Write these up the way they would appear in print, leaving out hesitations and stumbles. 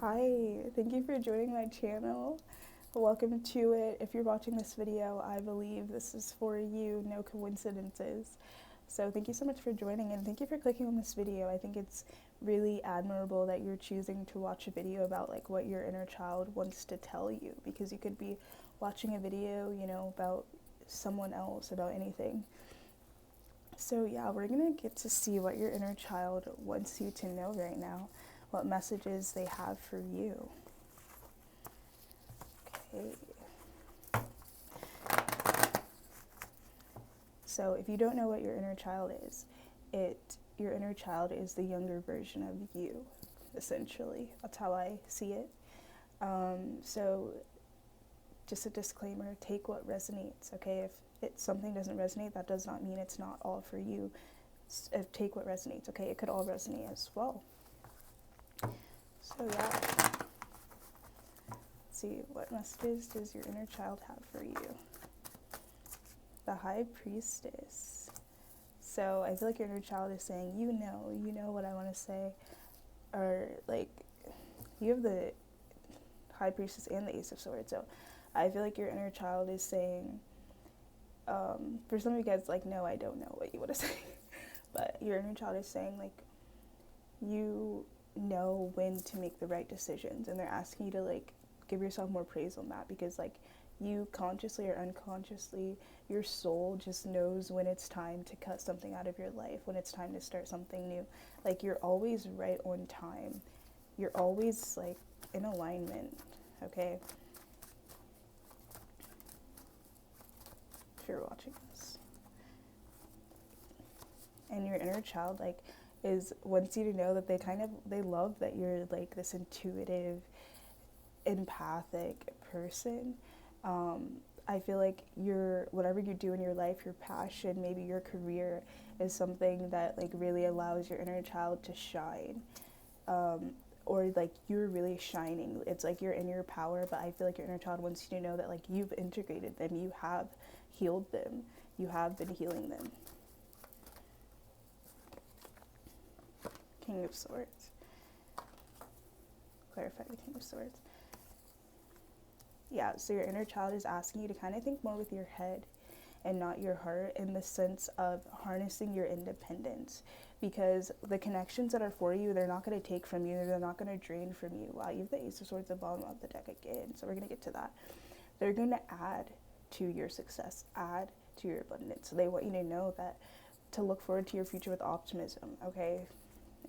Hi, thank you for joining my channel. Welcome to it. If you're watching this video, I believe this is for you, no coincidences. So thank you so much for joining and thank you for clicking on this video. I think it's really admirable that you're choosing to watch a video about like what your inner child wants to tell you, because you could be watching a video, about someone else, about anything. So yeah, we're gonna get to see what your inner child wants you to know right now, what messages they have for you. Okay. So if you don't know what your inner child is, your inner child is the younger version of you, essentially. That's how I see it. So just a disclaimer, take what resonates, okay? If something doesn't resonate, that does not mean it's not all for you. Take what resonates, okay? It could all resonate as well. So yeah, let's see, what messages does your inner child have for you? The High Priestess. So I feel like your inner child is saying, you know what I want to say. Or like, you have the High Priestess and the Ace of Swords. So I feel like your inner child is saying, for some of you guys, like, no, I don't know what you want to say. But your inner child is saying, like, you know when to make the right decisions. And they're asking you to, like, give yourself more praise on that, because, like, you consciously or unconsciously, your soul just knows when it's time to cut something out of your life, when it's time to start something new. Like, you're always right on time. You're always, like, in alignment, okay? If you're watching this. And your inner child, like, wants you to know that they love that you're, like, this intuitive, empathic person. I feel like whatever you do in your life, your passion, maybe your career, is something that, like, really allows your inner child to shine. Or, like, you're really shining. It's like you're in your power, but I feel like your inner child wants you to know that, like, you've integrated them, you have healed them, you have been healing them. King of Swords. Clarify the King of Swords. Yeah, so your inner child is asking you to kind of think more with your head and not your heart, in the sense of harnessing your independence, because the connections that are for you, they're not going to take from you, they're not going to drain from you. Wow, you have the Ace of Swords at the bottom of the deck again, so we're going to get to that. They're going to add to your success, add to your abundance. So they want you to know that, to look forward to your future with optimism, okay?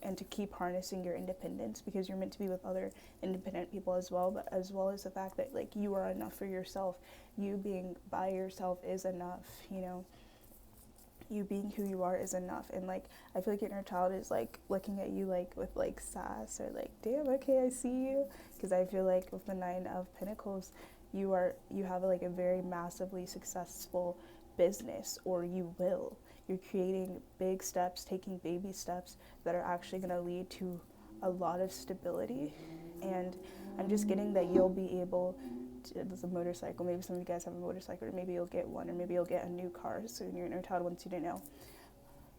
And to keep harnessing your independence, because you're meant to be with other independent people as well, but as well as the fact that, like, you are enough for yourself. You being by yourself is enough, you being who you are is enough. And, like, I feel like your inner child is, like, looking at you, like, with, like, sass, or like, damn, okay, I see you. Because I feel like with the Nine of Pentacles, you have, like, a very massively successful business, or you will. You're creating big steps, taking baby steps that are actually going to lead to a lot of stability. And I'm just getting that you'll be able to, there's a motorcycle, maybe some of you guys have a motorcycle, or maybe you'll get one, or maybe you'll get a new car soon. Your inner child wants you to know.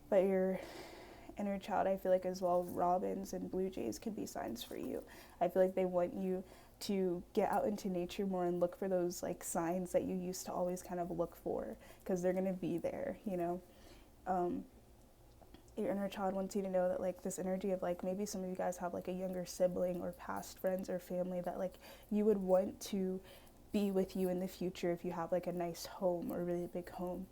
But your inner child, I feel like as well, robins and blue jays could be signs for you. I feel like they want you to get out into nature more and look for those, like, signs that you used to always kind of look for, because they're going to be there, Your inner child wants you to know that, like, this energy of, like, maybe some of you guys have, like, a younger sibling or past friends or family that, like, you would want to be with you in the future if you have, like, a nice home or a really big home,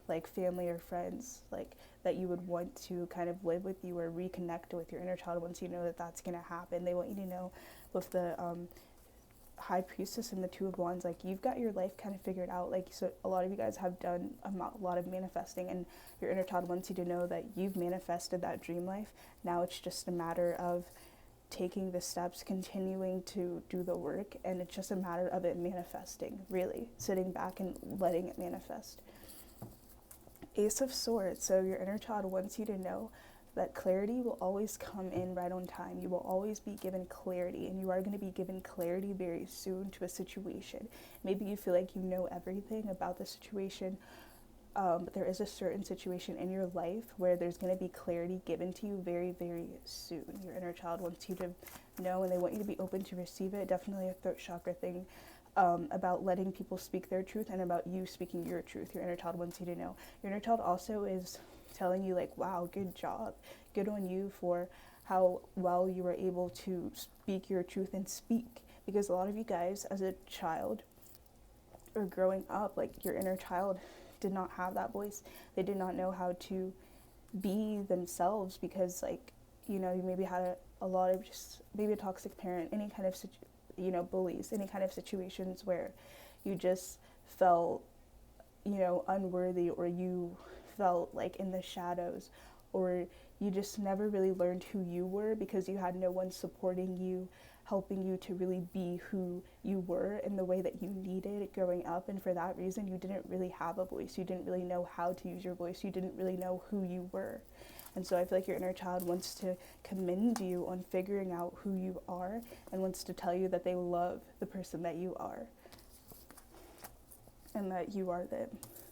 like family or friends, like, that you would want to kind of live with you or reconnect with. Your inner child wants you to know that that's going to happen. They want you to know, with the High Priestess and the Two of Wands, like, you've got your life kind of figured out. Like, so a lot of you guys have done a lot of manifesting, and your inner child wants you to know that you've manifested that dream life. Now it's just a matter of taking the steps, continuing to do the work, and it's just a matter of it manifesting, really sitting back and letting it manifest. Ace of Swords. So your inner child wants you to know that clarity will always come in right on time. You will always be given clarity, and you are going to be given clarity very soon to a situation. Maybe you feel like you know everything about the situation, but there is a certain situation in your life where there's going to be clarity given to you very, very soon. Your inner child wants you to know, and they want you to be open to receive it. Definitely a throat chakra thing, about letting people speak their truth and about you speaking your truth. Your inner child wants you to know. Your inner child also is telling you, like, wow, good job. Good on you for how well you were able to speak your truth and speak. Because a lot of you guys, as a child or growing up, like, your inner child did not have that voice. They did not know how to be themselves because, like, you know, you maybe had a lot of just maybe a toxic parent, any kind of bullies, any kind of situations where you just felt, you know, unworthy, or you felt like in the shadows, or you just never really learned who you were because you had no one supporting you, helping you to really be who you were in the way that you needed growing up. And for that reason, you didn't really have a voice. You didn't really know how to use your voice. You didn't really know who you were. And so I feel like your inner child wants to commend you on figuring out who you are and wants to tell you that they love the person that you are and that you are them.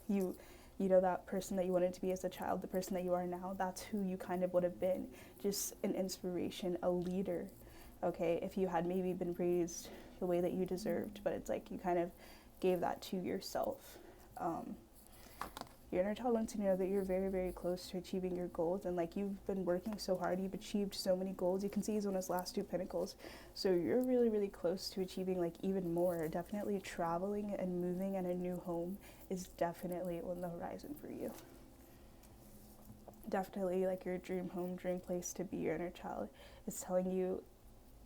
You know, that person that you wanted to be as a child, the person that you are now, that's who you kind of would have been. Just an inspiration, a leader. Okay, if you had maybe been raised the way that you deserved, but it's like you kind of gave that to yourself. Your inner child wants to know that you're very, very close to achieving your goals, and like you've been working so hard, you've achieved so many goals. You can see he's on his last 2 pentacles, so you're really, really close to achieving like even more. Definitely traveling and moving and a new home is definitely on the horizon for you. Definitely like your dream home, dream place to be. Your inner child is telling you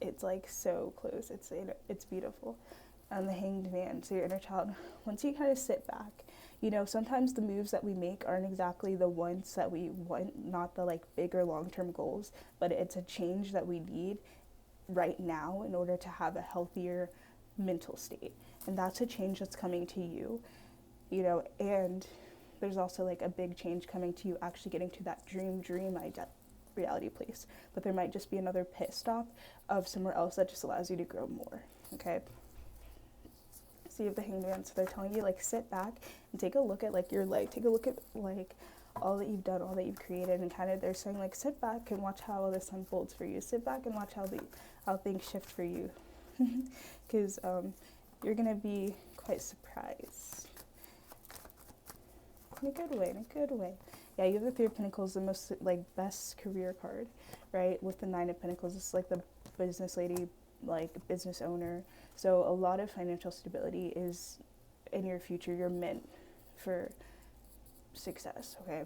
it's like so close. It's beautiful. And the Hanged Man, so your inner child, once you kind of sit back, you know, sometimes the moves that we make aren't exactly the ones that we want, not the like bigger long-term goals, but it's a change that we need right now in order to have a healthier mental state. And that's a change that's coming to you, you know, and there's also like a big change coming to you actually getting to that dream reality place. But there might just be another pit stop of somewhere else that just allows you to grow more, okay? So you have the Hanged Man, so they're telling you, like, sit back and take a look at, like, your life. Take a look at, like, all that you've done, all that you've created, and kind of they're saying, like, sit back and watch how this unfolds for you. Sit back and watch how things shift for you. Because you're going to be quite surprised. In a good way. Yeah, you have the 3 of Pentacles, the most, like, best career card, right? With the 9 of Pentacles, it's like the business lady, like, business owner. So a lot of financial stability is in your future. You're meant for success, okay?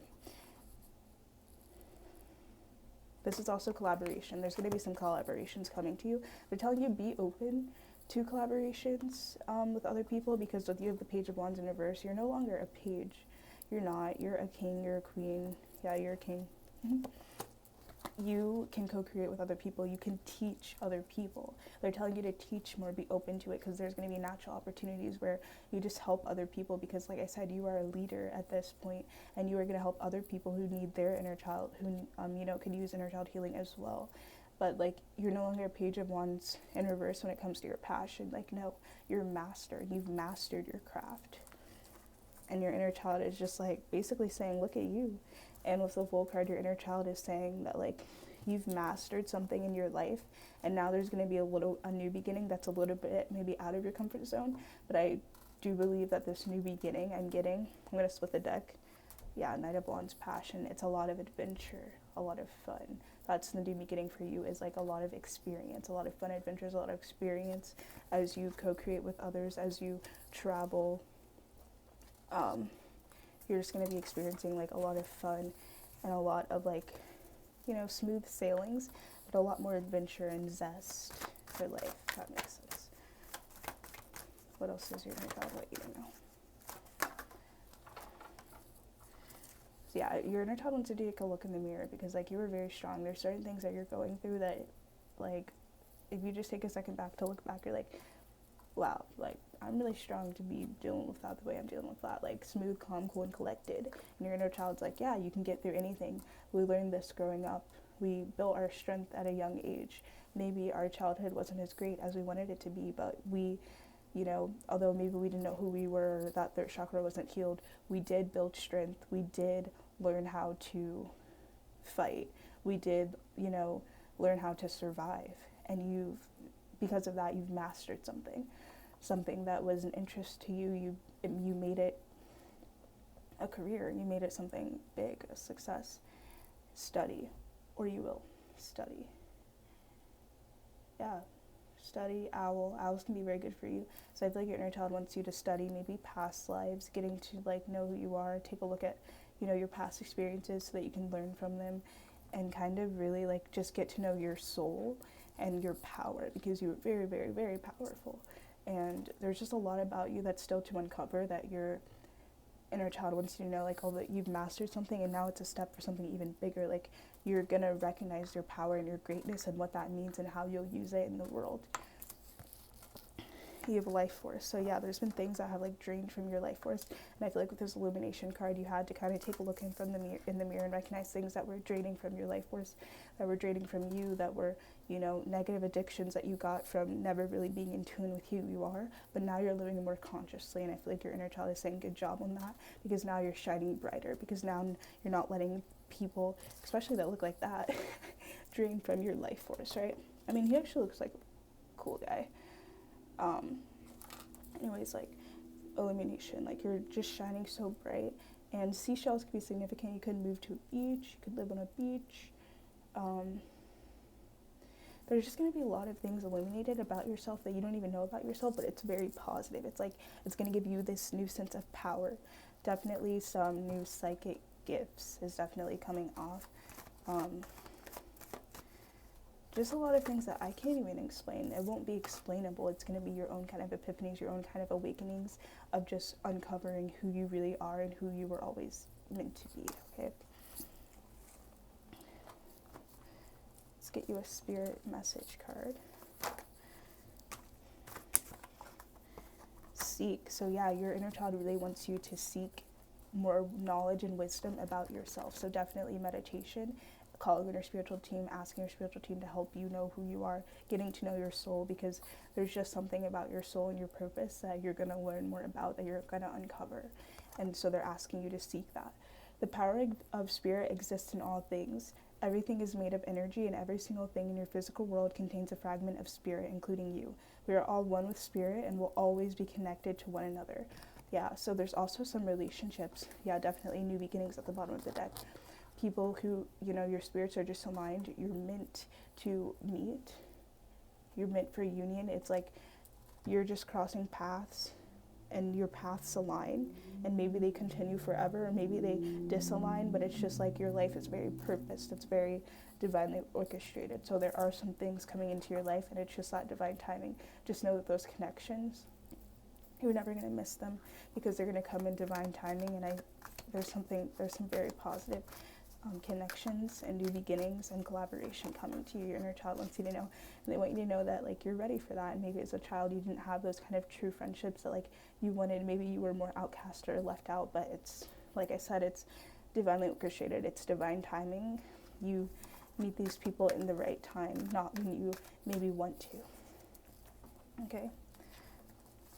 This is also collaboration. There's going to be some collaborations coming to you. They're telling you be open to collaborations with other people, because with you have the Page of Wands in reverse, you're no longer a page. You're not. You're a king. You're a queen. Yeah, you're a king. You can co-create with other people. You can teach other people. They're telling you to teach more, be open to it, because there's going to be natural opportunities where you just help other people, because like I said, you are a leader at this point, and you are going to help other people who need their inner child, who you know, could use inner child healing as well. But like, you're no longer a Page of Wands in reverse when it comes to your passion. Like, no, you're a master. You've mastered your craft. And your inner child is just like basically saying, look at you. And with the Fool card, your inner child is saying that like you've mastered something in your life, and now there's going to be a new beginning that's a little bit maybe out of your comfort zone. But I do believe that this new beginning I'm going to split the deck. Yeah, Knight of Wands, passion. It's a lot of adventure, a lot of fun. That's the new beginning for you, is like a lot of experience, a lot of fun adventures, a lot of experience as you co-create with others, as you travel. You're just going to be experiencing like a lot of fun and a lot of like, you know, smooth sailings, but a lot more adventure and zest for life, if that makes sense. What else is your inner child want you to know? So yeah, your inner child wants to take a look in the mirror, because like you were very strong. There's certain things that you're going through that like, if you just take a second back to look back, you're like, wow, like I'm really strong to be dealing with that the way I'm dealing with that, like smooth, calm, cool, and collected. And your inner child's like, yeah, you can get through anything. We learned this growing up. We built our strength at a young age. Maybe our childhood wasn't as great as we wanted it to be, but we you know, although maybe we didn't know who we were, or that third chakra wasn't healed, we did build strength. We did learn how to fight. We did, you know, learn how to survive. And because of that, you've mastered something that was an interest to you. You made it a career. You made it something big, a success. Study, or you will study. Yeah. Study. Owls can be very good for you. So I feel like your inner child wants you to study maybe past lives, getting to like know who you are, take a look at, you know, your past experiences so that you can learn from them, and kind of really like just get to know your soul and your power, because you're very, very, very powerful. And there's just a lot about you that's still to uncover, that your inner child wants you to know, like, oh, that you've mastered something and now it's a step for something even bigger. Like, you're gonna recognize your power and your greatness and what that means and how you'll use it in the world. You have a life force. So yeah, there's been things that have like drained from your life force, and I feel like with this illumination card, you had to kind of take a look in the mirror and recognize things that were draining from your life force, that were draining from you, that were, you know, negative addictions that you got from never really being in tune with who you are. But now you're living more consciously, and I feel like your inner child is saying good job on that, because now you're shining brighter, because now you're not letting people, especially that look like that, drain from your life force, right? I mean, he actually looks like a cool guy. Anyways, like, illumination, like, you're just shining so bright, and seashells could be significant. You could move to a beach, you could live on a beach. There's just going to be a lot of things illuminated about yourself that you don't even know about yourself, but it's very positive. It's like, it's going to give you this new sense of power. Definitely some new psychic gifts is definitely coming off. Just a lot of things that I can't even explain. It won't be explainable. It's going to be your own kind of epiphanies, your own kind of awakenings of just uncovering who you really are and who you were always meant to be, okay? Let's get you a spirit message card. Seek. So yeah, your inner child really wants you to seek more knowledge and wisdom about yourself. So definitely meditation, calling in your spiritual team, asking your spiritual team to help you know who you are, getting to know your soul, because there's just something about your soul and your purpose that you're going to learn more about, that you're going to uncover. And so they're asking you to seek that. The power of spirit exists in all things. Everything is made of energy, and every single thing in your physical world contains a fragment of spirit, including you. We are all one with spirit and will always be connected to one another. Yeah, so there's also some relationships. Yeah, definitely new beginnings at the bottom of the deck. People who, you know, your spirits are just aligned. You're meant to meet. You're meant for union. It's like you're just crossing paths, and your paths align, and maybe they continue forever, or maybe they disalign, but it's just like your life is very purposed. It's very divinely orchestrated. So there are some things coming into your life, and it's just that divine timing. Just know that those connections, you're never going to miss them, because they're going to come in divine timing. And there's some very positive connections and new beginnings and collaboration coming to you. Your inner child wants you to know, and they want you to know that like you're ready for that. And maybe as a child you didn't have those kind of true friendships that like you wanted. Maybe you were more outcast or left out, but it's, like I said, it's divinely orchestrated. It's divine timing. You meet these people in the right time, not when you maybe want to. Okay,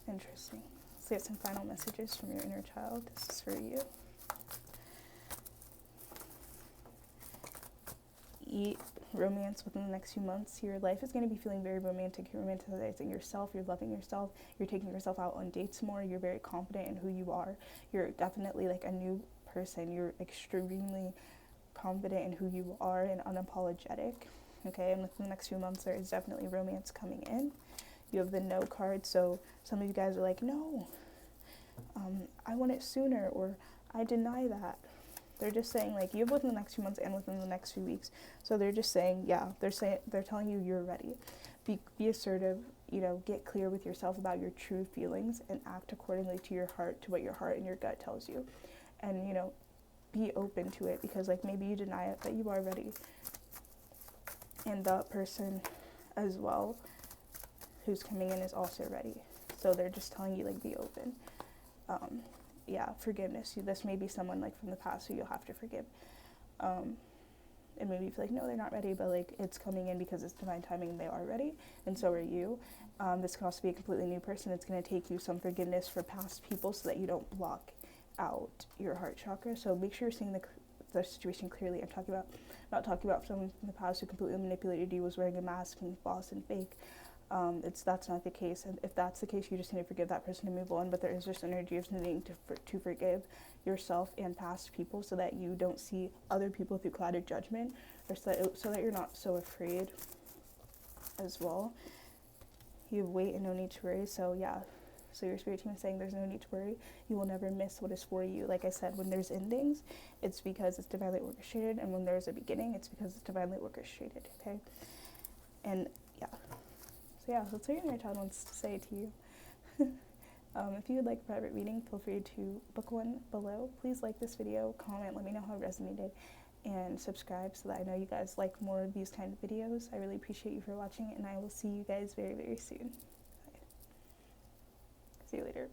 interesting. Let's get some final messages from your inner child. This is for you. Eat romance within the next few months. Your life is going to be feeling very romantic. You're romanticizing yourself. You're loving yourself. You're taking yourself out on dates more. You're very confident in who you are. You're definitely like a new person. You're extremely confident in who you are and unapologetic. Okay, and within the next few months, there is definitely romance coming in. You have the no card, so some of you guys are like, no, I want it sooner, or I deny that. They're just saying, like, you have within the next few months and within the next few weeks. So they're just saying, yeah, they're telling you you're ready. Be assertive, you know, get clear with yourself about your true feelings and act accordingly to your heart, to what your heart and your gut tells you. And, you know, be open to it, because, like, maybe you deny it, but you are ready. And that person as well who's coming in is also ready. So they're just telling you, like, be open. Yeah, forgiveness. This may be someone like from the past who you'll have to forgive. and maybe you feel like, no, they're not ready, but like it's coming in because it's divine timing and they are ready, and so are you. This can also be a completely new person. It's going to take you some forgiveness for past people so that you don't block out your heart chakra. So make sure you're seeing the situation clearly. Not talking about someone from the past who completely manipulated you, was wearing a mask and false and fake. That's not the case, and if that's the case, you just need to forgive that person and move on. But there is this energy of needing to forgive yourself and past people, so that you don't see other people through clouded judgment, or so that you're not so afraid as well. You have weight and no need to worry. So yeah, so your spirit team is saying there's no need to worry. You will never miss what is for you. Like I said, when there's endings, it's because it's divinely orchestrated, and when there's a beginning, it's because it's divinely orchestrated. Okay, and yeah. So yeah, that's what your inner child wants to say to you. If you would like a private reading, feel free to book one below. Please like this video, comment, let me know how it resonated, and subscribe so that I know you guys like more of these kind of videos. I really appreciate you for watching, and I will see you guys very, very soon. Bye. See you later.